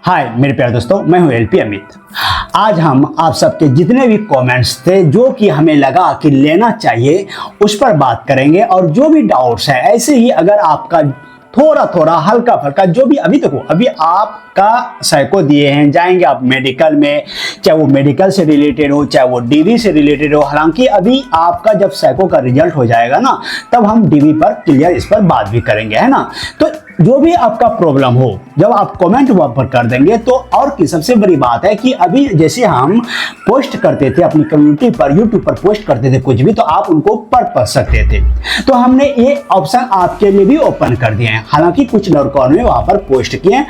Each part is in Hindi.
हाय मेरे प्यारे दोस्तों, मैं हूं एलपी अमित। आज हम आप सबके जितने भी कमेंट्स थे जो कि हमें लगा कि लेना चाहिए उस पर बात करेंगे। और जो भी डाउट्स है ऐसे ही अगर आपका थोड़ा थोड़ा हल्का फल्का जो भी अभी आपका साइको दिए हैं, जाएंगे आप मेडिकल में, चाहे वो मेडिकल से रिलेटेड हो चाहे वो डीवी से रिलेटेड हो। हालांकि अभी आपका जब साइको का रिजल्ट हो जाएगा ना, तब हम डीवी पर क्लियर इस पर बात भी करेंगे, है ना। तो जो भी आपका प्रॉब्लम हो जब आप कमेंट वहां पर कर देंगे तो। और की सबसे बड़ी बात है कि अभी जैसे हम पोस्ट करते थे अपनी कम्युनिटी पर, यूट्यूब पर पोस्ट करते थे कुछ भी, तो आप उनको पढ़ सकते थे। तो हमने ये ऑप्शन आपके लिए भी ओपन कर दिए हैं। हालांकि कुछ लड़कों ने वहां पर पोस्ट किए हैं,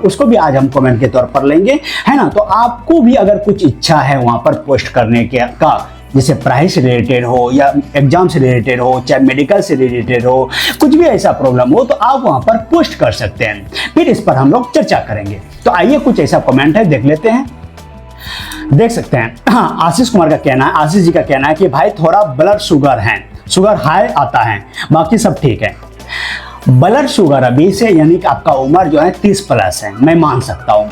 उसको भी आज हम कमेंट के तौर पर लेंगे, है ना। तो आपको भी अगर कुछ इच्छा है वहां पर पोस्ट करने के का, जैसे पढ़ाई से रिलेटेड हो या एग्जाम से रिलेटेड हो चाहे मेडिकल से रिलेटेड हो, कुछ भी ऐसा प्रॉब्लम हो तो आप वहां पर पोस्ट कर सकते हैं। फिर इस पर हम लोग चर्चा करेंगे। तो आइए कुछ ऐसा कमेंट है देख लेते हैं। देख सकते हैं, हाँ, आशीष कुमार का कहना है, आशीष जी का कहना है कि भाई थोड़ा ब्लड शुगर है, शुगर हाई आता है, बाकी सब ठीक है। ब्लड शुगर अभी से यानी कि आपका उम्र जो है 30 प्लस है, मैं मान सकता हूं।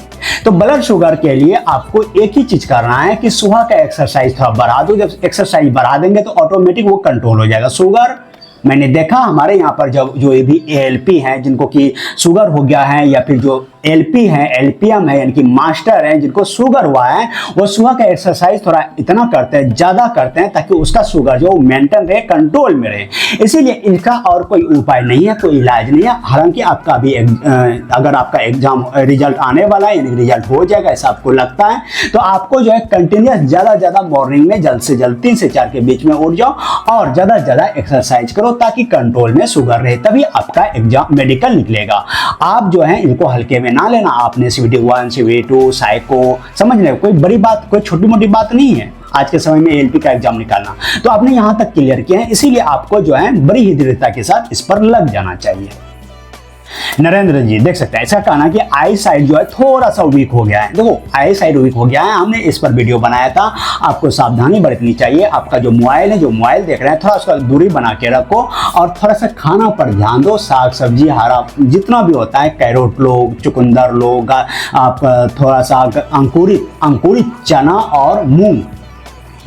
तो ब्लड शुगर के लिए आपको एक ही चीज करना है कि सुबह का एक्सरसाइज थोड़ा बढ़ा दो। जब एक्सरसाइज बढ़ा देंगे तो ऑटोमेटिक वो कंट्रोल हो जाएगा। शुगर मैंने देखा हमारे यहाँ पर जब जो ये भी एएलपी हैं जिनको कि शुगर हो गया है, या फिर जो एलपी है, एलपीएम है यानी कि मास्टर है जिनको शुगर हुआ है, वो सुबह का एक्सरसाइज थोड़ा इतना करते हैं, ज्यादा करते हैं, ताकि उसका शुगर जो मेंटेन रहे, कंट्रोल में रहे। इसीलिए इनका और कोई उपाय नहीं है, कोई इलाज नहीं है। हालांकि आपका अभी अगर आपका एग्जाम रिजल्ट आने वाला है यानी रिजल्ट हो जाएगा ऐसा आपको लगता है, तो आपको जो है कंटिन्यूस ज्यादा मॉर्निंग में जल्द से जल्द 3 से 4 के बीच में उठ जाओ और ज्यादा एक्सरसाइज करो ताकि कंट्रोल में शुगर रहे, तभी आपका एग्जाम मेडिकल निकलेगा। आप जो है इनको हल्के में ना लेना। आपने सीवीटी 1 सीवीटी 2 साइको समझ ले, कोई बड़ी बात, कोई छोटी मोटी बात नहीं है आज के समय में एएलपी का एग्जाम निकालना। तो आपने यहां तक क्लियर किया है, इसीलिए आपको जो है बड़ी ही दृढ़ता के साथ इस पर लग जाना चाहिए। नरेंद्र जी देख सकते हैं, ऐसा कहना कि आई साइड जो है थोड़ा सा वीक हो गया है। देखो आई साइड वीक हो गया है, हमने इस पर वीडियो बनाया था। आपको सावधानी बरतनी चाहिए। आपका जो मोबाइल है, जो मोबाइल देख रहे हैं, थोड़ा सा दूरी बना के रखो और थोड़ा सा खाना पर ध्यान दो। साग सब्जी हरा जितना भी होता है, कैरोट लो, चुकंदर लो, आप थोड़ा सा अंकुरित चना और मूंग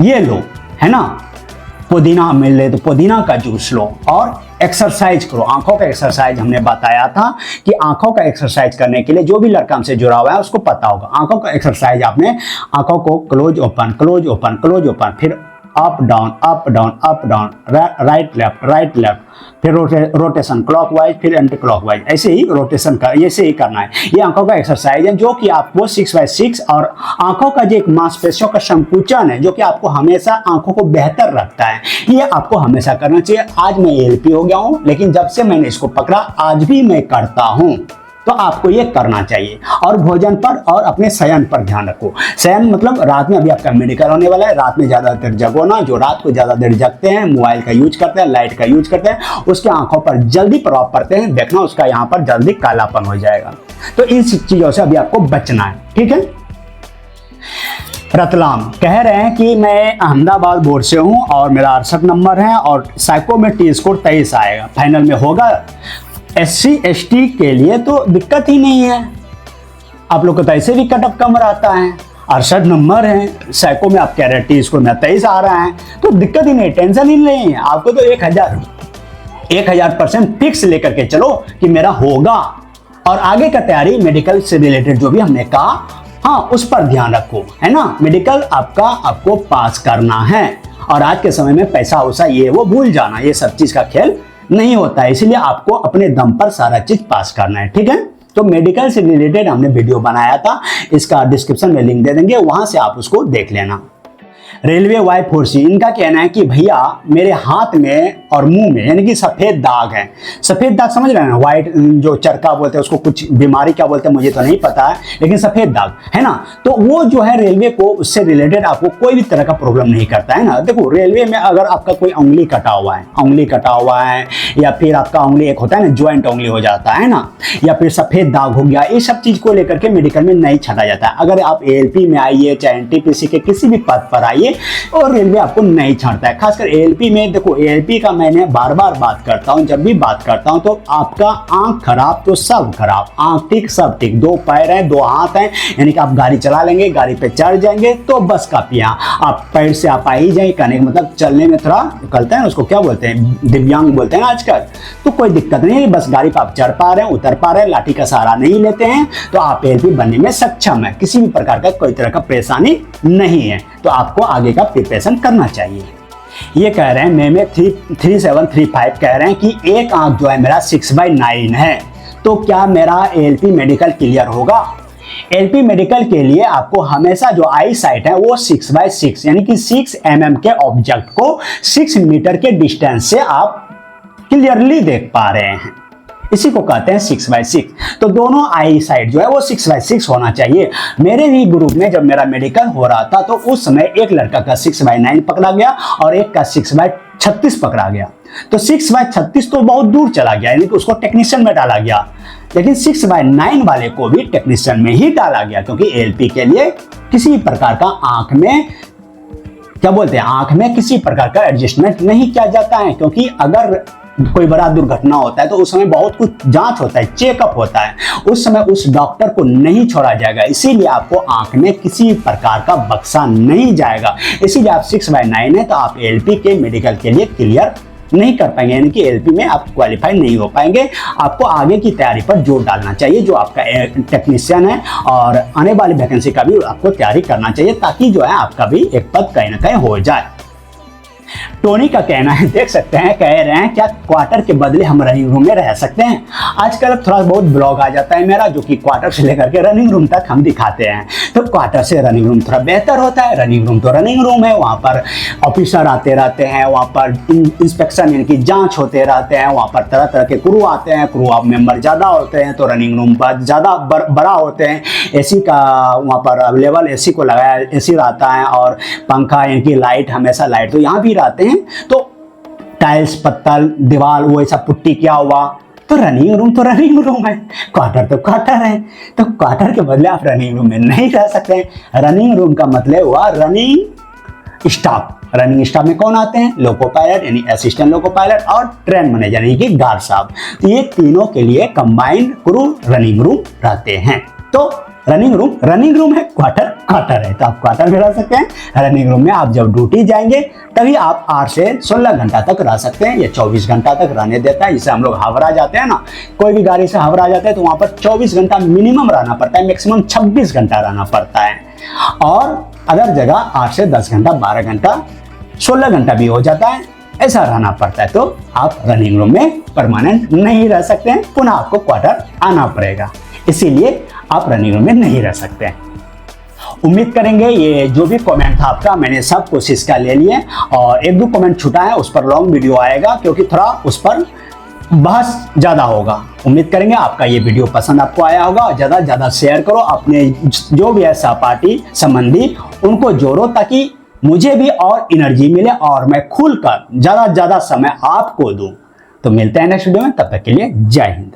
ये लो, है ना। पुदीना मिल ले तो पुदीना का जूस लो और एक्सरसाइज करो। आंखों का एक्सरसाइज हमने बताया था कि आंखों का एक्सरसाइज करने के लिए जो भी लड़का हमसे जुड़ा हुआ है उसको पता होगा। आंखों का एक्सरसाइज आपने आंखों को क्लोज ओपन, फिर अप डाउन, राइट लेफ्ट, फिर रोटेशन क्लॉकवाइज, फिर एंटी क्लॉकवाइज, ऐसे ही रोटेशन का ऐसे ही करना है। ये आंखों का एक्सरसाइज है जो कि आपको 6x6 और आंखों का जो एक मांसपेशियों का संकुचन है जो कि आपको हमेशा आंखों को बेहतर रखता है, ये आपको हमेशा करना चाहिए। आज मैं एएलपी हो गया हूं, लेकिन जब से मैंने इसको पकड़ा आज भी मैं करता हूं, तो आपको ये करना चाहिए। और भोजन पर और अपने शयन पर ध्यान रखो। शयन मतलब रात में, अभी आपका मेडिकल होने वाला है, रात में ज्यादा देर जगो ना। जो रात को ज्यादा देर जगते हैं, मोबाइल का यूज करते हैं, लाइट का यूज करते हैं, उसके आंखों पर जल्दी प्रभाव पड़ते हैं। देखना उसका यहाँ पर जल्दी कालापन हो जाएगा। तो इन चीजों से अभी आपको बचना है, ठीक है। रतलाम कह रहे हैं कि मैं अहमदाबाद बोर्ड से हूं और मेरा 68 नंबर है और साइको में टी स्कोर 23 आएगा, फाइनल में होगा। SC ST के लिए तो दिक्कत ही नहीं है, आप लोग को तो ऐसे भी कट ऑफ कम रहता है। 68 नंबर है, साइको में आप कह रहे हैं टी स्कोर में 23 आ रहा है, तो दिक्कत ही नहीं, टेंशन ही नहीं है। आपको तो 1000% फिक्स लेकर के चलो कि मेरा होगा। और आगे का तैयारी मेडिकल से रिलेटेड जो भी हमने कहा, हाँ, उस पर ध्यान रखो, है ना। मेडिकल आपको पास करना है और आज के समय में पैसा वैसा ये वो भूल जाना, ये सब चीज का खेल नहीं होता है। इसलिए आपको अपने दम पर सारा चीज पास करना है, ठीक है। तो मेडिकल से रिलेटेड हमने वीडियो बनाया था, इसका डिस्क्रिप्शन में लिंक दे देंगे, वहां से आप उसको देख लेना। रेलवे Y4C इनका कहना है कि भैया मेरे हाथ में और मुंह में यानी कि सफेद दाग है। सफेद दाग समझ रहे हैं ना, व्हाइट जो चरका बोलते हैं, उसको कुछ बीमारी क्या बोलते हैं मुझे तो नहीं पता है, लेकिन सफेद दाग है ना। तो वो जो है रेलवे को उससे रिलेटेड आपको कोई भी तरह का प्रॉब्लम नहीं करता है ना। देखो रेलवे में अगर आपका कोई उंगली कटा हुआ है या फिर आपका उंगली एक होता है ना ज्वाइंट उंगली हो जाता है ना, या फिर सफेद दाग हो गया, ये सब चीज को लेकर के मेडिकल में नहीं छाटा जाता है। अगर आप एएलपी में आइए चाहे एनटीपीसी के किसी भी पद पर आइए, पाइए और रेलवे आपको नहीं छांटता है। खासकर एएलपी में देखो, एएलपी का मैंने बार बार बात करता हूँ, जब भी बात करता हूँ तो आपका आंख खराब तो सब खराब, आंख ठीक सब ठीक, 2 पैर हैं 2 हाथ हैं, यानी कि आप गाड़ी चला लेंगे, गाड़ी पे चढ़ जाएंगे तो बस का पिया, आप पैर से आप आ ही जाएंगे, कहने का मतलब चलने में थोड़ा करते हैं, उसको क्या बोलते हैं, दिव्यांग बोलते हैं आजकल, तो कोई दिक्कत नहीं है, बस गाड़ी पर आप चढ़ पा रहे हैं, उतर पा रहे हैं, लाठी का सहारा नहीं लेते हैं तो आप एएलपी बनने में सक्षम है, किसी भी प्रकार का कोई तरह का परेशानी नहीं है, तो आपको आगे का प्रिपरेशन करना चाहिए। ये कह रहे हैं मैं 3735 कह रहे हैं कि एक आंख जो है मेरा 6/9 है, तो क्या मेरा एएलपी मेडिकल क्लियर होगा? एएलपी मेडिकल के लिए आपको हमेशा जो आई साइट है वो 6/6 यानी कि 6 mm के ऑब्जेक्ट को 6 मीटर के डिस्टेंस से आप क्लियरली देख पा रहे हैं, इसी को कहते हैं 6/6। तो दोनों आई साइड जो है वो 6/6 होना चाहिए। मेरे भी ग्रुप में जब मेरा मेडिकल हो रहा था तो उस समय एक लड़का का 6/9 पकड़ा गया और एक का 6/36 पकड़ा गया, तो 6/36 तो बहुत दूर चला गया, यानी कि उसको टेक्नीशियन में डाला गया, लेकिन 6/9 वाले को भी टेक्नीशियन में ही डाला गया, क्योंकि एएलपी के लिए किसी प्रकार का आंख में क्या बोलते हैं, आंख में किसी प्रकार का एडजस्टमेंट नहीं किया जाता है, क्योंकि अगर कोई बड़ा दुर्घटना होता है तो उस समय बहुत कुछ जांच होता है, चेकअप होता है, उस समय उस डॉक्टर को नहीं छोड़ा जाएगा, इसीलिए आपको आंख में किसी प्रकार का बक्सा नहीं जाएगा, इसीलिए आप 6/9 है तो आप एएलपी के मेडिकल के लिए क्लियर नहीं कर पाएंगे, यानी कि एएलपी में आप क्वालिफाई नहीं हो पाएंगे। आपको आगे की तैयारी पर जोर डालना चाहिए, जो आपका टेक्नीशियन है, और आने वाली वैकेंसी का भी आपको तैयारी करना चाहिए, ताकि जो है आपका भी एक पद कहीं ना कहीं हो जाए। टोनी का कहना है, देख सकते हैं, कह रहे हैं क्या क्वार्टर के बदले हम रनिंग रूम में रह सकते हैं? आजकल थोड़ा बहुत ब्लॉग आ जाता है मेरा, जो कि क्वार्टर से लेकर के रनिंग रूम तक हम दिखाते हैं, तो क्वार्टर से रनिंग रूम थोड़ा बेहतर होता है। रनिंग रूम तो रनिंग रूम है, वहाँ पर ऑफिसर आते रहते हैं, वहाँ पर इंस्पेक्शन यानी कि जांच होते रहते हैं, वहाँ पर तरह तरह के क्रू आते हैं, क्रू मेंबर ज़्यादा होते हैं तो रनिंग रूम पर ज़्यादा बड़ा होते हैं, एसी का वहाँ पर अवेलेबल एसी को लगाया, एसी रहता है, और पंखा यानी कि लाइट, हमेशा लाइट तो यहाँ भी रहते हैं, तो टाइल्स पत्तल दीवार वो ऐसा पुट्टी किया हुआ, तो रनिंग रूम तो रनिंग रूम है, क्वार्टर तो क्वार्टर है, तो क्वार्टर के बदले आप रनिंग रूम में नहीं रह सकते हैं। रनिंग रूम का मतलब हुआ रनिंग स्टाफ। रनिंग स्टाफ में कौन आते हैं? लोको पायलट यानी असिस्टेंट लोको पायलट और ट्रेन मैनेजर यानी कि गार्ड साहब, तो ये तीनों के लिए कंबाइंड क्रू रनिंग रूम रहते हैं। तो रनिंग रूम है, क्वार्टर क्वार्टर है, तो आप क्वार्टर में रह सकते हैं। रनिंग रूम में आप जब ड्यूटी जाएंगे तभी आप 8 से 16 घंटा तक रह सकते हैं, या 24 घंटा तक रहने देता है। जैसे हम लोग हावड़ा जाते हैं ना, कोई भी गाड़ी से हावड़ा जाते हैं तो वहाँ पर 24 घंटा मिनिमम रहना पड़ता है, मैक्सिमम 26 घंटा रहना पड़ता है, और अगर जगह 8 से 10 घंटा 12 घंटा 16 घंटा भी हो जाता है, ऐसा रहना पड़ता है, तो आप रनिंग रूम में परमानेंट नहीं रह सकते हैं, पुनः आपको क्वार्टर आना पड़ेगा, इसीलिए आप रनिंग रूम में नहीं रह सकते हैं। उम्मीद करेंगे ये जो भी कमेंट था आपका मैंने सब कोशिश का ले लिए, और 1-2 कमेंट छूटा है उस पर लॉन्ग वीडियो आएगा, क्योंकि थोड़ा उस पर बहस ज़्यादा होगा। उम्मीद करेंगे आपका ये वीडियो पसंद आपको आया होगा, और ज़्यादा से ज़्यादा शेयर करो, अपने जो भी है सहपाठी संबंधी उनको जोड़ो, ताकि मुझे भी और एनर्जी मिले और मैं खुलकर ज़्यादा से ज़्यादा समय आपको दूँ। तो मिलते हैं नेक्स्ट वीडियो में, तब तक के लिए जय हिंद।